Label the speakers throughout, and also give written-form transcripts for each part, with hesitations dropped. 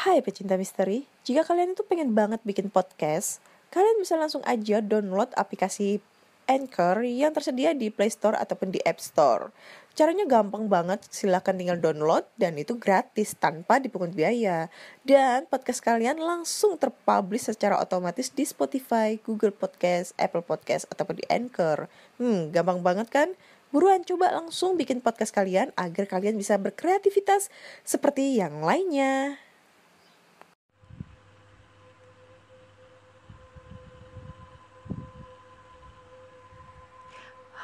Speaker 1: Hai pecinta misteri, jika kalian itu pengen banget bikin podcast, kalian bisa langsung aja download aplikasi Anchor yang tersedia di Play Store ataupun di App Store. Caranya gampang banget, silahkan tinggal download dan itu gratis tanpa dipungut biaya. Dan podcast kalian langsung terpublish secara otomatis di Spotify, Google Podcast, Apple Podcast, ataupun di Anchor. Gampang banget kan? Buruan coba langsung bikin podcast kalian agar kalian bisa berkreativitas seperti yang lainnya.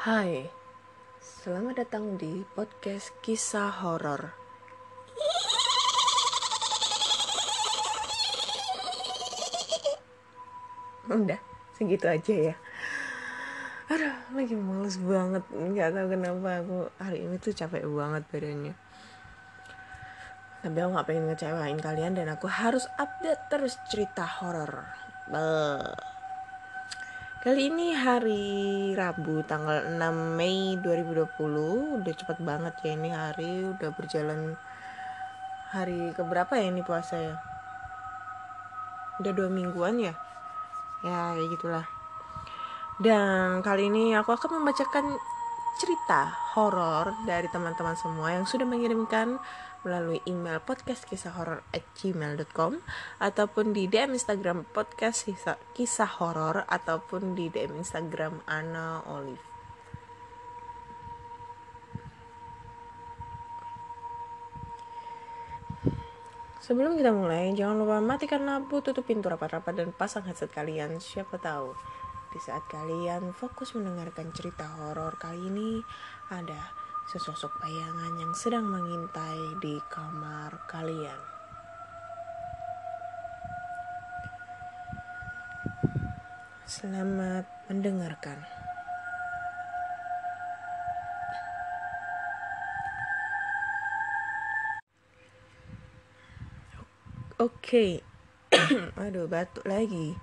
Speaker 1: Hai, selamat datang di podcast kisah horor. Udah, segitu aja ya. Aduh, lagi males banget. Gak tahu kenapa aku hari ini tuh capek banget badannya. Tapi aku gak pengen ngecewain kalian dan aku harus update terus cerita horor. Kali ini hari Rabu tanggal 6 Mei 2020. Udah cepet banget ya ini hari. Udah berjalan hari keberapa ya ini puasa ya? Udah 2 mingguan ya? Ya kayak gitulah. Dan kali ini aku akan membacakan cerita horor dari teman-teman semua yang sudah mengirimkan melalui email podcastkisahhoror@gmail.com ataupun di DM Instagram podcast kisah horor ataupun di DM Instagram Ana Olive. Sebelum kita mulai, jangan lupa matikan lampu, tutup pintu rapat-rapat dan pasang headset kalian. Siapa tahu di saat kalian fokus mendengarkan cerita horor kali ini ada sesosok bayangan yang sedang mengintai di kamar kalian. Selamat mendengarkan. Oke. Aduh, batuk lagi.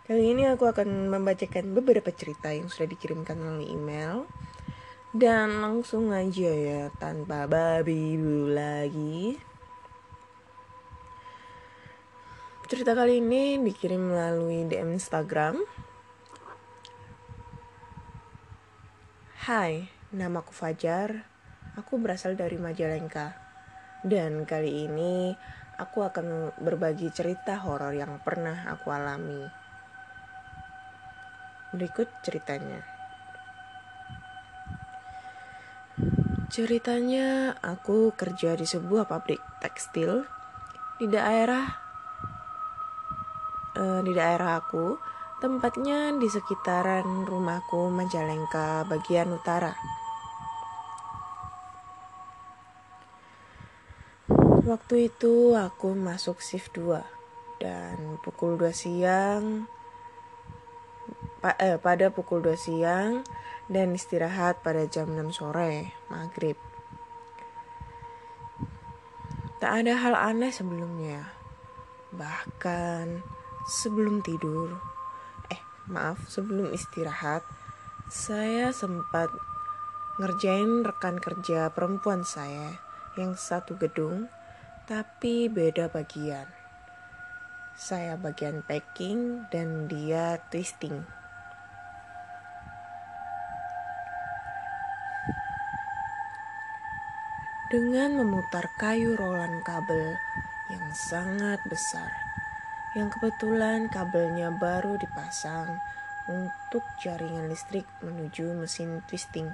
Speaker 1: Kali ini aku akan membacakan beberapa cerita yang sudah dikirimkan melalui email. Dan langsung aja ya, tanpa babi bu lagi. Cerita kali ini dikirim melalui DM Instagram. Hai, namaku Fajar. Aku berasal dari Majalengka. Dan kali ini aku akan berbagi cerita horor yang pernah aku alami. Berikut ceritanya. Ceritanya, aku kerja di sebuah pabrik tekstil di daerah aku, tempatnya di sekitaran rumahku Majalengka bagian utara. Waktu itu aku masuk shift 2 dan pada pukul 2 siang dan istirahat pada jam 6 sore, maghrib. Tak ada hal aneh sebelumnya. Bahkan sebelum istirahat, saya sempat ngerjain rekan kerja perempuan saya yang satu gedung, tapi beda bagian. Saya bagian packing dan dia twisting. Dengan memutar kayu rolan kabel yang sangat besar, yang kebetulan kabelnya baru dipasang untuk jaringan listrik menuju mesin twisting.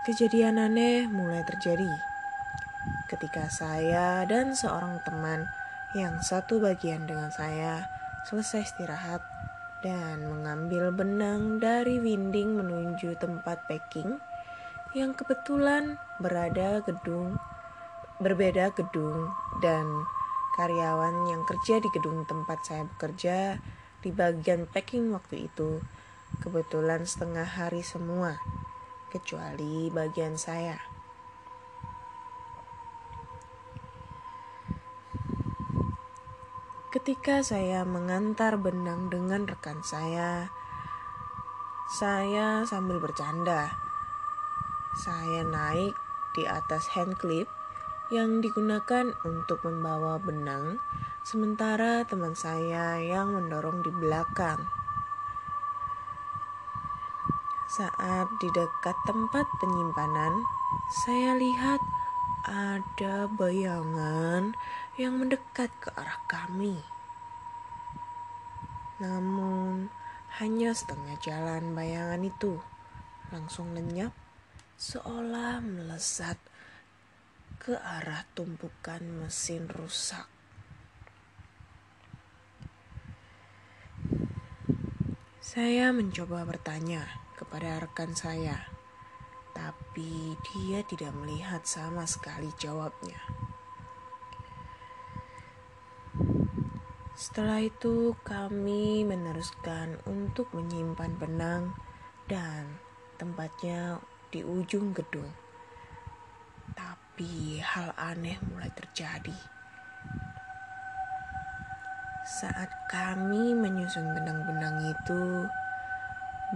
Speaker 1: Kejadian aneh mulai terjadi ketika saya dan seorang teman yang satu bagian dengan saya selesai istirahat dan mengambil benang dari winding menuju tempat packing yang kebetulan berbeda gedung dan karyawan yang kerja di gedung tempat saya bekerja di bagian packing waktu itu kebetulan setengah hari semua, kecuali bagian saya. Ketika saya mengantar benang dengan rekan saya sambil bercanda. Saya naik di atas hand clip yang digunakan untuk membawa benang, sementara teman saya yang mendorong di belakang. Saat di dekat tempat penyimpanan, saya lihat ada bayangan yang mendekat ke arah kami. Namun, hanya setengah jalan bayangan itu langsung lenyap, seolah melesat ke arah tumpukan mesin rusak. Saya mencoba bertanya kepada rekan saya, tapi dia tidak melihat sama sekali jawabnya. Setelah itu kami meneruskan untuk menyimpan benang dan tempatnya di ujung gedung. Tapi hal aneh mulai terjadi. Saat kami menyusun benang-benang itu,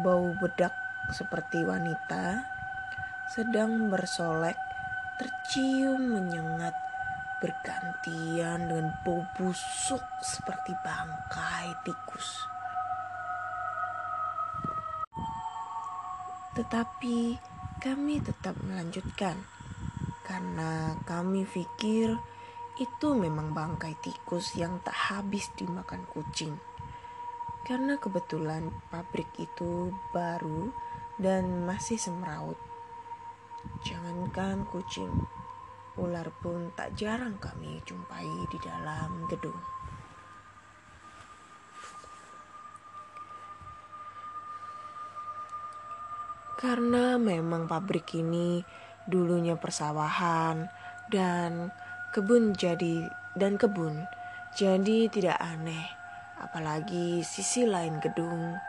Speaker 1: bau bedak seperti wanita sedang bersolek tercium menyengat bergantian dengan bau busuk seperti bangkai tikus. Tetapi kami tetap melanjutkan karena kami pikir itu memang bangkai tikus yang tak habis dimakan kucing. Karena kebetulan pabrik itu baru dan masih semeraut. Jangankan kucing, ular pun tak jarang kami jumpai di dalam gedung. Karena memang pabrik ini dulunya persawahan dan kebun, jadi tidak aneh. Apalagi sisi lain gedung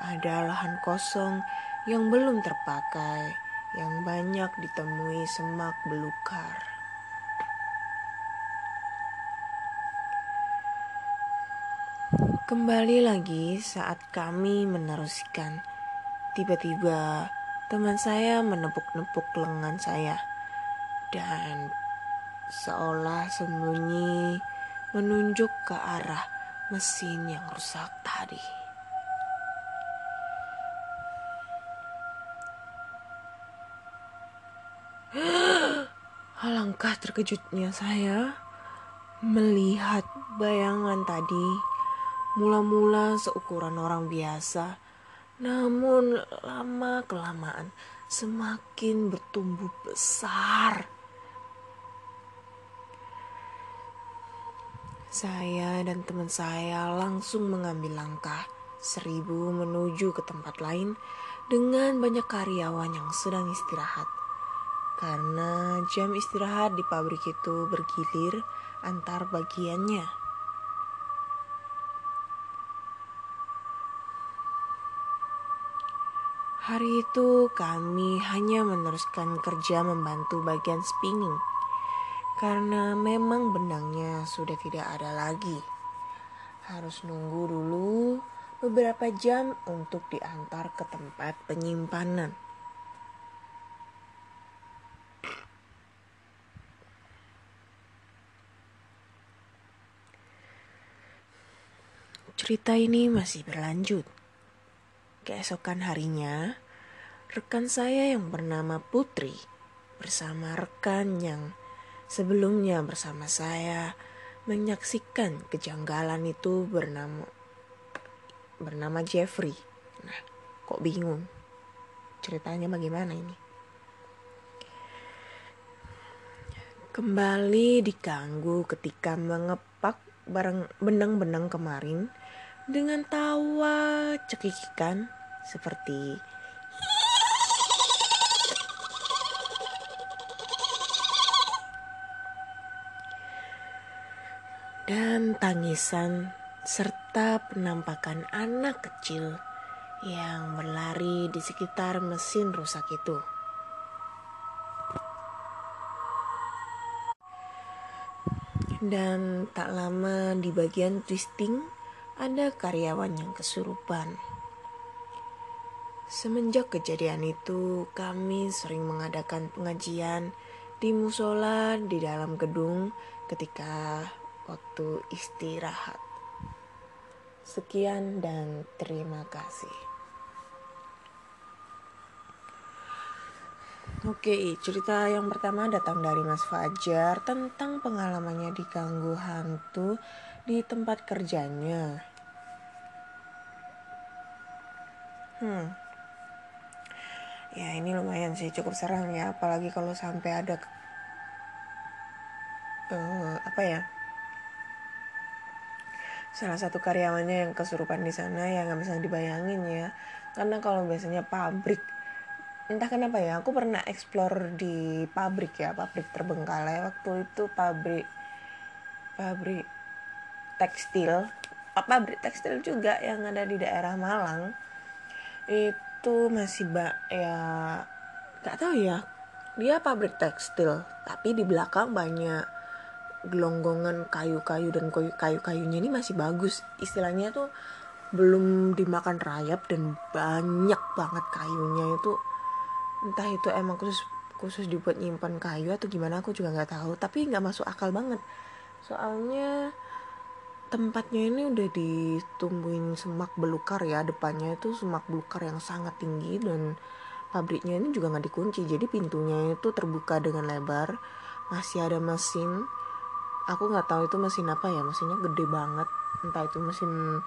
Speaker 1: ada lahan kosong yang belum terpakai, yang banyak ditemui semak belukar. Kembali lagi saat kami meneruskan, tiba-tiba teman saya menepuk-nepuk lengan saya dan seolah sembunyi menunjuk ke arah mesin yang rusak tadi. Alangkah terkejutnya saya melihat bayangan tadi mula-mula seukuran orang biasa, namun lama-kelamaan semakin bertumbuh besar. Saya dan teman saya langsung mengambil langkah 1000 menuju ke tempat lain dengan banyak karyawan yang sedang istirahat. Karena jam istirahat di pabrik itu bergilir antar bagiannya. Hari itu kami hanya meneruskan kerja membantu bagian spinning. Karena memang benangnya sudah tidak ada lagi. Harus nunggu dulu beberapa jam untuk diantar ke tempat penyimpanan. Cerita ini masih berlanjut. Keesokan harinya, rekan saya yang bernama Putri bersama rekan yang sebelumnya bersama saya menyaksikan kejanggalan itu bernama Jeffrey. Nah, kok bingung? Ceritanya bagaimana ini? Kembali diganggu ketika mengepak benang-benang kemarin dengan tawa cekikikan seperti dan tangisan serta penampakan anak kecil yang berlari di sekitar mesin rusak itu. Dan tak lama di bagian twisting ada karyawan yang kesurupan. Semenjak kejadian itu, kami sering mengadakan pengajian di musola di dalam gedung ketika waktu istirahat. Sekian dan terima kasih. Oke, cerita yang pertama datang dari Mas Fajar tentang pengalamannya diganggu hantu di tempat kerjanya. Ya ini lumayan sih, cukup seram ya, apalagi kalau sampai ada salah satu karyawannya yang kesurupan di sana, ya nggak bisa dibayangin ya. Karena kalau biasanya pabrik, entah kenapa ya, aku pernah explore di pabrik Terbengkalai. Waktu itu pabrik tekstil, pabrik tekstil juga yang ada di daerah Malang. Itu masih ya nggak tahu ya, dia pabrik tekstil tapi di belakang banyak gelonggongan kayu-kayu, dan kayu-kayunya ini masih bagus, istilahnya tuh belum dimakan rayap dan banyak banget kayunya itu. Entah itu emang khusus dibuat nyimpan kayu atau gimana, aku juga nggak tahu, tapi nggak masuk akal banget. Soalnya tempatnya ini udah ditumbuhin semak belukar ya, depannya itu semak belukar yang sangat tinggi, dan pabriknya ini juga nggak dikunci, jadi pintunya itu terbuka dengan lebar. Masih ada mesin, aku nggak tahu itu mesin apa ya, mesinnya gede banget, entah itu mesin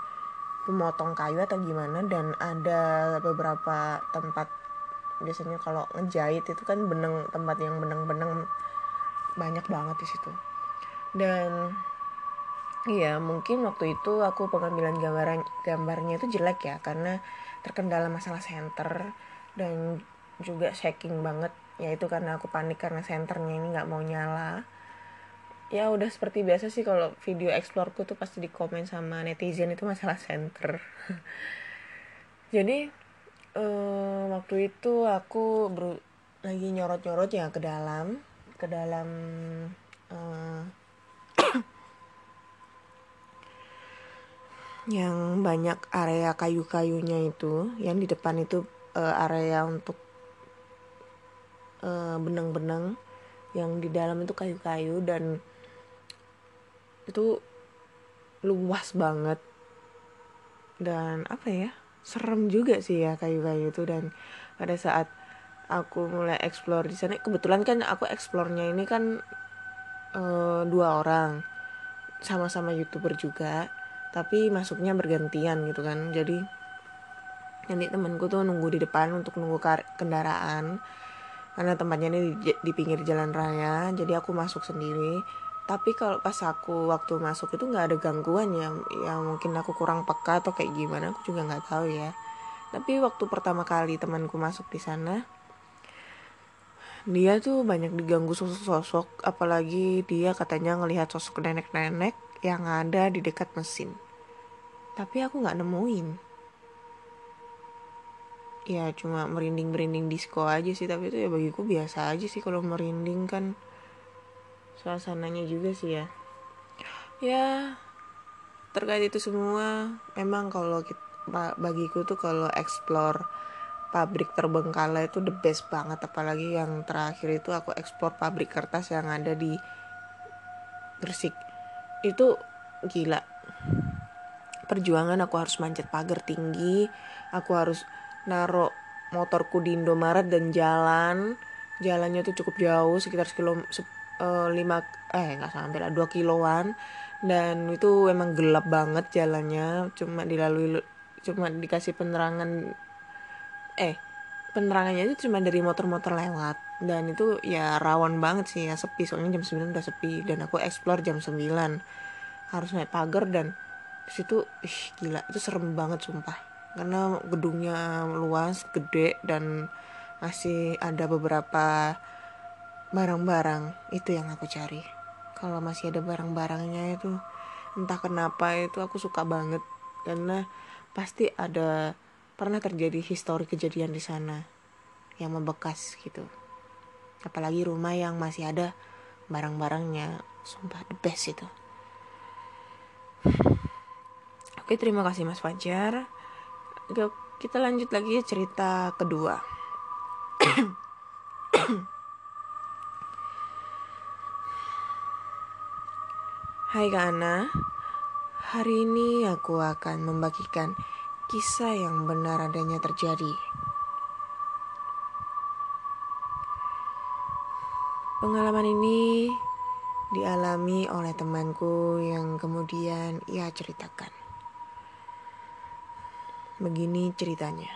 Speaker 1: pemotong kayu atau gimana. Dan ada beberapa tempat, biasanya kalau ngejahit itu kan tempat yang benang banyak banget di situ. Dan iya, mungkin waktu itu aku pengambilan gambarnya itu jelek ya, karena terkendala masalah senter dan juga shaking banget. Yaitu karena aku panik karena senternya ini nggak mau nyala. Ya udah seperti biasa sih, kalau video explore-ku tuh pasti dikomen sama netizen itu masalah senter. Jadi waktu itu aku lagi nyorot-nyorot ya ke dalam yang banyak area kayu-kayunya itu, yang di depan itu area untuk benang-benang, yang di dalam itu kayu-kayu, dan itu luas banget. Dan serem juga sih ya kayu-kayu itu. Dan pada saat aku mulai explore di sana, kebetulan kan aku explore-nya ini kan 2 orang, sama-sama YouTuber juga, tapi masuknya bergantian gitu kan. Jadi nanti temanku tuh nunggu di depan untuk nunggu kendaraan, karena tempatnya ini di pinggir jalan raya, jadi aku masuk sendiri. Tapi kalau pas aku waktu masuk itu nggak ada gangguan ya, mungkin aku kurang peka atau kayak gimana, aku juga nggak tahu ya. Tapi waktu pertama kali temanku masuk di sana, dia tuh banyak diganggu sosok-sosok, apalagi dia katanya ngelihat sosok nenek-nenek yang ada di dekat mesin. Tapi aku nggak nemuin. Ya cuma merinding disco aja sih, tapi itu ya bagiku biasa aja sih kalau merinding kan, suasananya juga sih ya. Ya terkait itu semua, memang kalau bagiku tuh kalau explore pabrik Terbengkalai itu the best banget. Apalagi yang terakhir itu aku explore pabrik kertas yang ada di Gresik. Itu gila, perjuangan. Aku harus manjat pagar tinggi, aku harus naruh motorku di Indomaret dan jalannya tuh cukup jauh, sekitar 2 kiloan. Dan itu emang gelap banget jalannya, cuma dikasih penerangannya itu cuma dari motor-motor lewat. Dan itu ya rawan banget sih ya, sepi, soalnya jam 9 udah sepi, dan aku explore jam 9 harus naik pagar. Dan disitu gila, itu serem banget sumpah, karena gedungnya luas, gede, dan masih ada beberapa barang-barang. Itu yang aku cari, kalau masih ada barang-barangnya itu. Entah kenapa itu aku suka banget, karena pasti pernah terjadi histori kejadian di sana yang membekas gitu. Apalagi rumah yang masih ada barang-barangnya, sumpah the best itu. Oke, terima kasih Mas Fajar. Kita lanjut lagi cerita kedua. Hai Kak Ana, hari ini aku akan membagikan kisah yang benar adanya terjadi. Pengalaman ini dialami oleh temanku yang kemudian ia ceritakan. Begini ceritanya.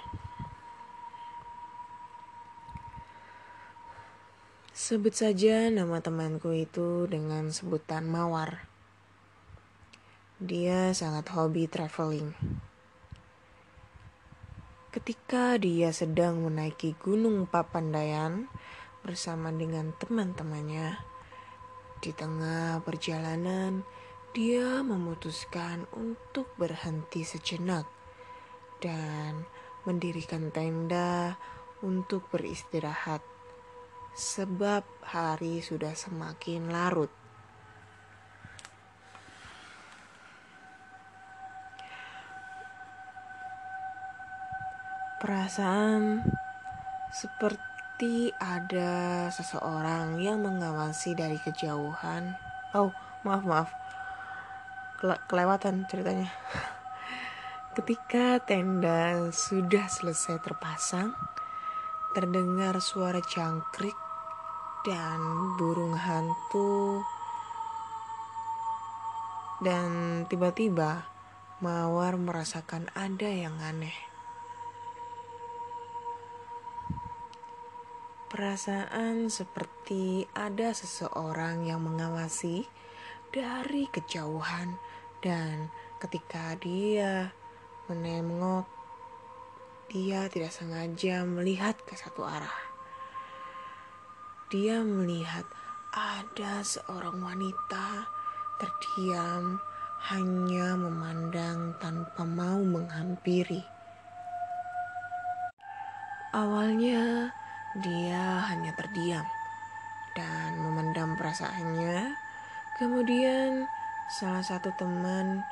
Speaker 1: Sebut saja nama temanku itu dengan sebutan Mawar. Dia sangat hobi traveling. Ketika dia sedang menaiki Gunung Papandayan bersama dengan teman-temannya, di tengah perjalanan dia memutuskan untuk berhenti sejenak dan mendirikan tenda untuk beristirahat sebab hari sudah semakin larut. Perasaan seperti ada seseorang yang mengawasi dari kejauhan. Oh, maaf. Kelewatan ceritanya. Ketika tenda sudah selesai terpasang, terdengar suara jangkrik dan burung hantu. Dan tiba-tiba Mawar merasakan ada yang aneh. Perasaan seperti ada seseorang yang mengawasi dari kejauhan, dan ketika dia menengok, dia tidak sengaja melihat ke satu arah. Dia melihat ada seorang wanita terdiam, hanya memandang tanpa mau menghampiri. Awalnya dia hanya terdiam dan memendam perasaannya. Kemudian salah satu teman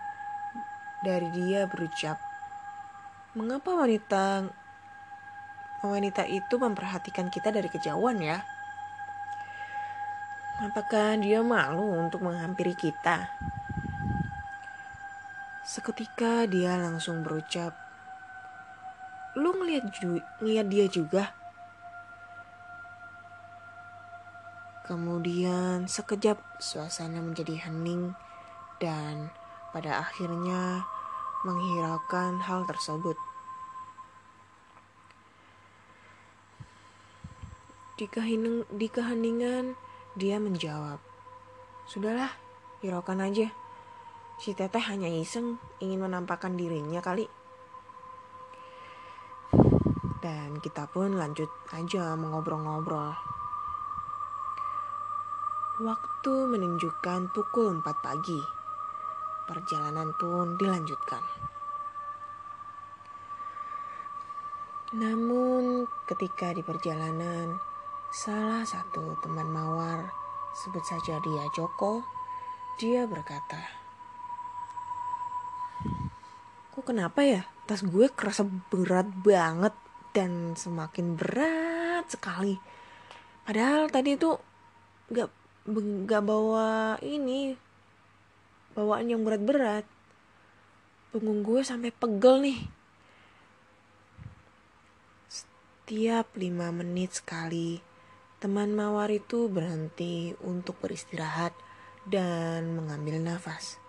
Speaker 1: dari dia berucap, "Mengapa wanita itu memperhatikan kita dari kejauhan ya? Apakah dia malu untuk menghampiri kita?" Seketika dia langsung berucap, "Lu ngeliat dia juga?" Kemudian sekejap suasana menjadi hening dan pada akhirnya menghiraukan hal tersebut. Di keheningan dia menjawab, "Sudahlah, hiraukan aja. Si teteh hanya iseng ingin menampakkan dirinya kali." Dan kita pun lanjut aja mengobrol-ngobrol. Waktu menunjukkan pukul 4 pagi. Perjalanan pun dilanjutkan. Namun ketika di perjalanan, salah satu teman Mawar, sebut saja dia Joko, dia berkata, "Kok kenapa ya? Tas gue kerasa berat banget dan semakin berat sekali. Padahal tadi itu gak bawa bawaan yang berat-berat. Punggung gue sampai pegel nih." Setiap 5 menit sekali, teman Mawar itu berhenti untuk beristirahat dan mengambil nafas.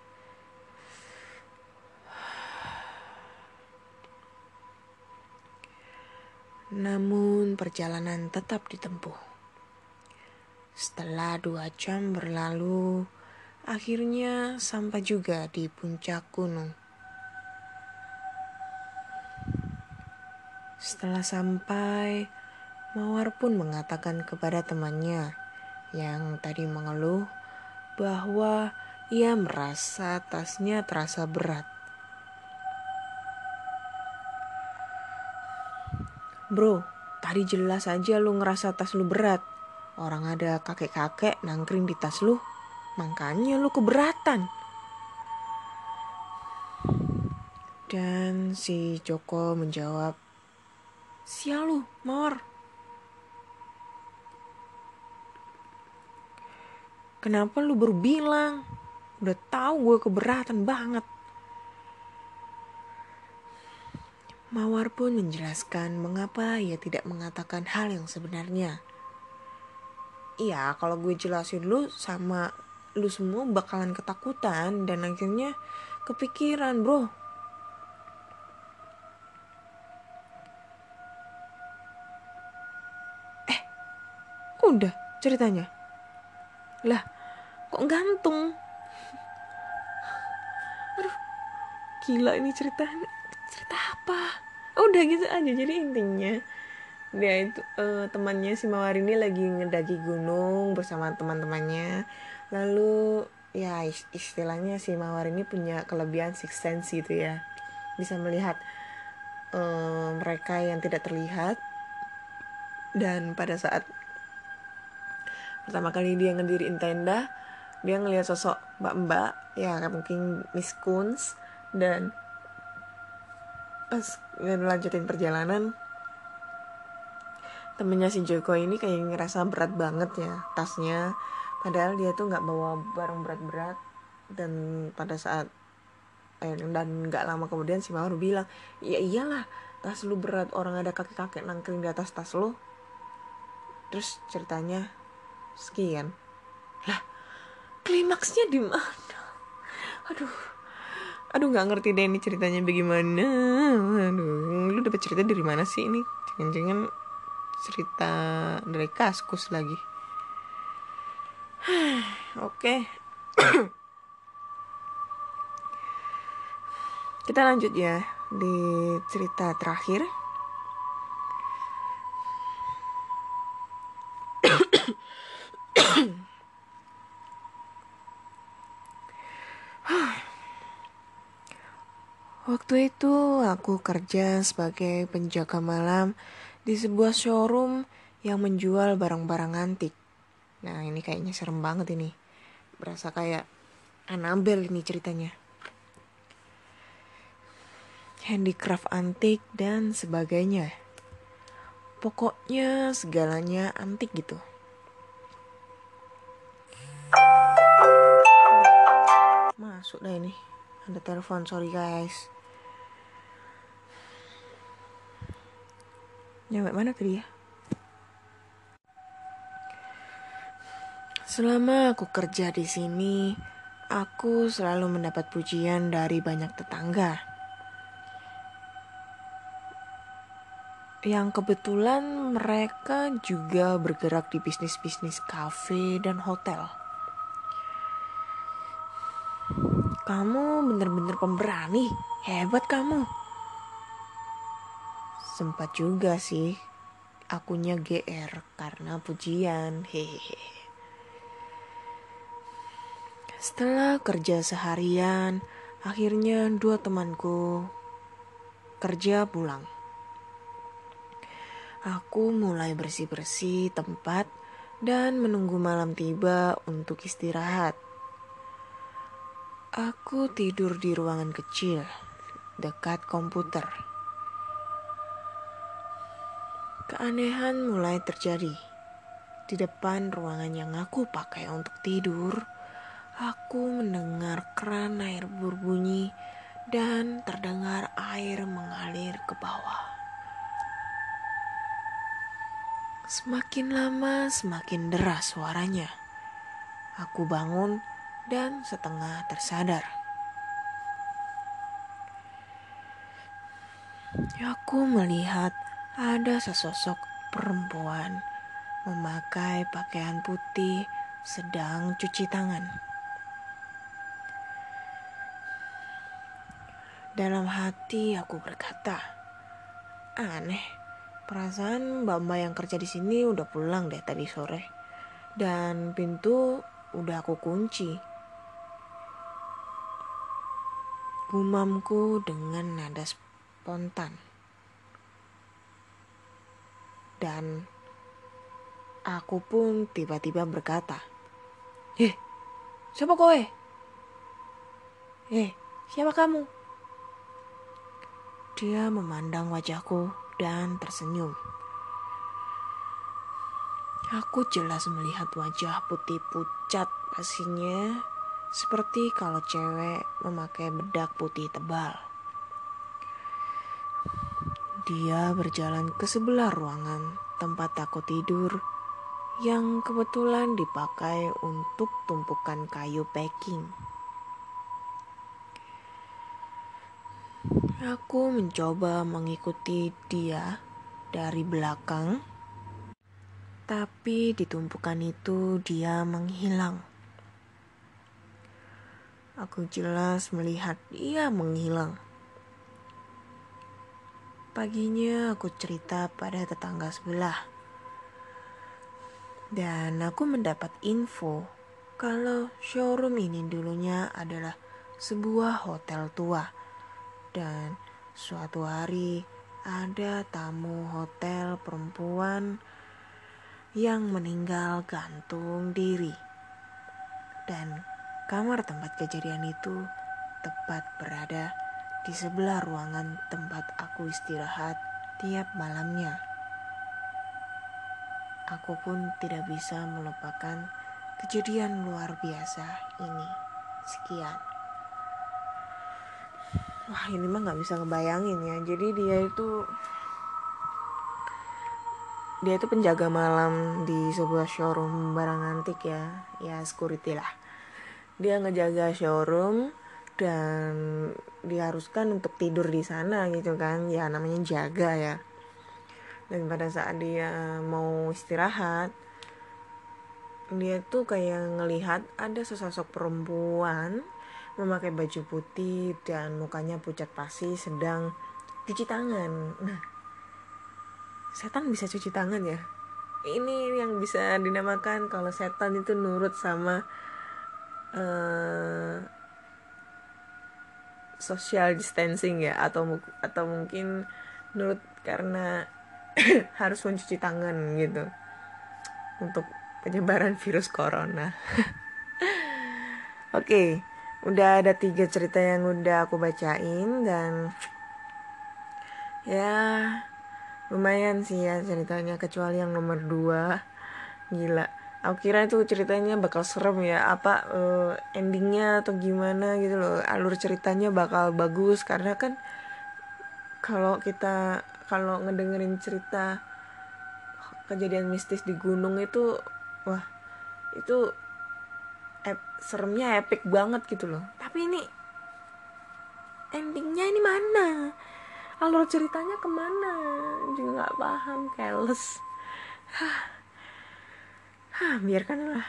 Speaker 1: Namun perjalanan tetap ditempuh. Setelah 2 jam berlalu, akhirnya sampai juga di puncak gunung. Setelah sampai, Mawar pun mengatakan kepada temannya yang tadi mengeluh bahwa ia merasa tasnya terasa berat. "Bro, tadi jelas aja lu ngerasa tas lu berat. Orang ada kakek-kakek nangkring di tas lu, makanya lu keberatan." Dan si Joko menjawab, "Sial lu, Mawar. Kenapa lu baru bilang? Udah tahu gue keberatan banget." Mawar pun menjelaskan mengapa ia tidak mengatakan hal yang sebenarnya. Iya, kalau gue jelasin lu sama lu semua bakalan ketakutan dan akhirnya kepikiran, bro. Udah ceritanya. Lah, kok gantung? Gila ini cerita apa? Udah gitu aja. Jadi intinya dia itu temannya si Mawar ini lagi ngedaki gunung bersama teman-temannya. Lalu ya istilahnya si Mawar ini punya kelebihan sixth sense gitu ya, bisa melihat mereka yang tidak terlihat. Dan pada saat pertama kali dia ngediriin tenda, dia ngelihat sosok mbak-mbak ya mungkin Miss Kunz. Dan pas lanjutin perjalanan, temennya si Joko ini kayak ngerasa berat banget ya tasnya, padahal dia tuh nggak bawa barang berat-berat. Dan pada saat dan nggak lama kemudian si Mawar bilang, ya iyalah tas lu berat, orang ada kakek-kakek nangkring di atas tas lu. Terus ceritanya sekian. Lah, klimaksnya di mana? Aduh nggak ngerti deh ini ceritanya bagaimana. Aduh, lu dapat cerita dari mana sih ini? Jangan-jangan cerita dari Kaskus lagi. Oke. Kita lanjut ya di cerita terakhir. Waktu itu aku kerja sebagai penjaga malam di sebuah showroom yang menjual barang-barang antik. Nah ini kayaknya serem banget ini. Berasa kayak Annabelle ini ceritanya. Handicraft antik dan sebagainya. Pokoknya segalanya antik gitu. Masuk dah ini. Ada telepon, sorry guys. Nyampe mana tadi ya? Selama aku kerja di sini, aku selalu mendapat pujian dari banyak tetangga. Yang kebetulan mereka juga bergerak di bisnis-bisnis kafe dan hotel. Kamu bener-bener pemberani, hebat kamu. Sempat juga sih, akunya GR karena pujian, hehehe. Setelah kerja seharian, akhirnya 2 temanku kerja pulang. Aku mulai bersih-bersih tempat dan menunggu malam tiba untuk istirahat. Aku tidur di ruangan kecil dekat komputer. Keanehan mulai terjadi. Di depan ruangan yang aku pakai untuk tidur, aku mendengar keran air berbunyi dan terdengar air mengalir ke bawah. Semakin lama semakin deras suaranya. Aku bangun dan setengah tersadar. Aku melihat ada sesosok perempuan memakai pakaian putih sedang cuci tangan. Dalam hati aku berkata, aneh, perasaan mbak-mbak yang kerja di sini udah pulang deh tadi sore. Dan pintu udah aku kunci. Gumamku dengan nada spontan. Dan aku pun tiba-tiba berkata, siapa kowe? Siapa kamu? Dia memandang wajahku dan tersenyum. Aku jelas melihat wajah putih pucat pasinya, seperti kalau cewek memakai bedak putih tebal. Dia berjalan ke sebelah ruangan tempat aku tidur, yang kebetulan dipakai untuk tumpukan kayu packing. Aku mencoba mengikuti dia dari belakang, tapi di tumpukan itu dia menghilang. Aku jelas melihat dia menghilang. Paginya aku cerita pada tetangga sebelah. Dan aku mendapat info kalau showroom ini dulunya adalah sebuah hotel tua. Dan suatu hari ada tamu hotel perempuan yang meninggal gantung diri. Dan kamar tempat kejadian itu tepat berada di sebelah ruangan tempat aku istirahat tiap malamnya. Aku pun tidak bisa melupakan kejadian luar biasa ini. Sekian. Wah, ini mah gak bisa ngebayangin ya. Jadi dia itu penjaga malam di sebuah showroom barang antik ya. Ya, security lah. Dia ngejaga showroom dan diharuskan untuk tidur di sana gitu kan. Ya namanya jaga ya. Dan pada saat dia mau istirahat, dia tuh kayak ngelihat ada sesosok perempuan memakai baju putih dan mukanya pucat pasi sedang cuci tangan. Nah, setan bisa cuci tangan ya? Ini yang bisa dinamakan kalau setan itu nurut sama social distancing ya, atau mungkin nurut karena harus mencuci tangan gitu untuk penyebaran virus corona. Oke, udah ada 3 cerita yang udah aku bacain dan ya lumayan sih ya ceritanya, kecuali yang nomor 2. Gila, aku kira itu ceritanya bakal serem ya, endingnya atau gimana gitu loh, alur ceritanya bakal bagus. Karena kan kalau ngedengerin cerita kejadian mistis di gunung itu, wah itu seremnya epic banget gitu loh. Tapi ini endingnya ini mana, alur ceritanya kemana juga nggak paham, keles. Biarkanlah.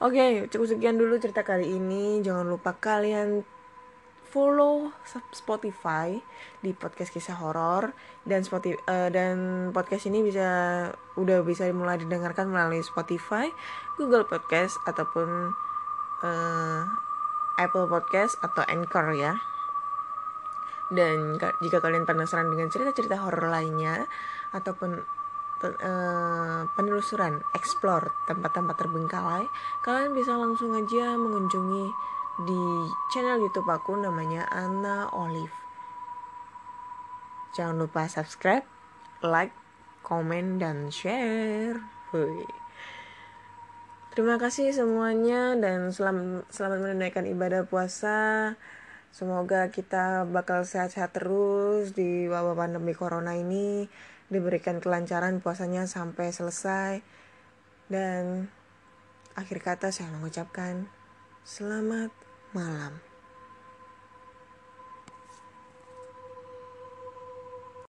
Speaker 1: Oke, cukup sekian dulu cerita kali ini. Jangan lupa kalian follow Spotify di podcast kisah horor, dan podcast ini udah bisa mulai didengarkan melalui Spotify, Google Podcast ataupun Apple Podcast atau Anchor ya. Dan jika kalian penasaran dengan cerita-cerita horor lainnya ataupun penelusuran, explore tempat-tempat terbengkalai, kalian bisa langsung aja mengunjungi di channel YouTube aku, namanya Anna Olive. Jangan lupa subscribe, like, komen, dan share. Terima kasih semuanya dan selamat menunaikan ibadah puasa. Semoga kita bakal sehat-sehat terus di wabah pandemi corona ini, diberikan kelancaran puasanya sampai selesai. Dan akhir kata saya mengucapkan selamat malam.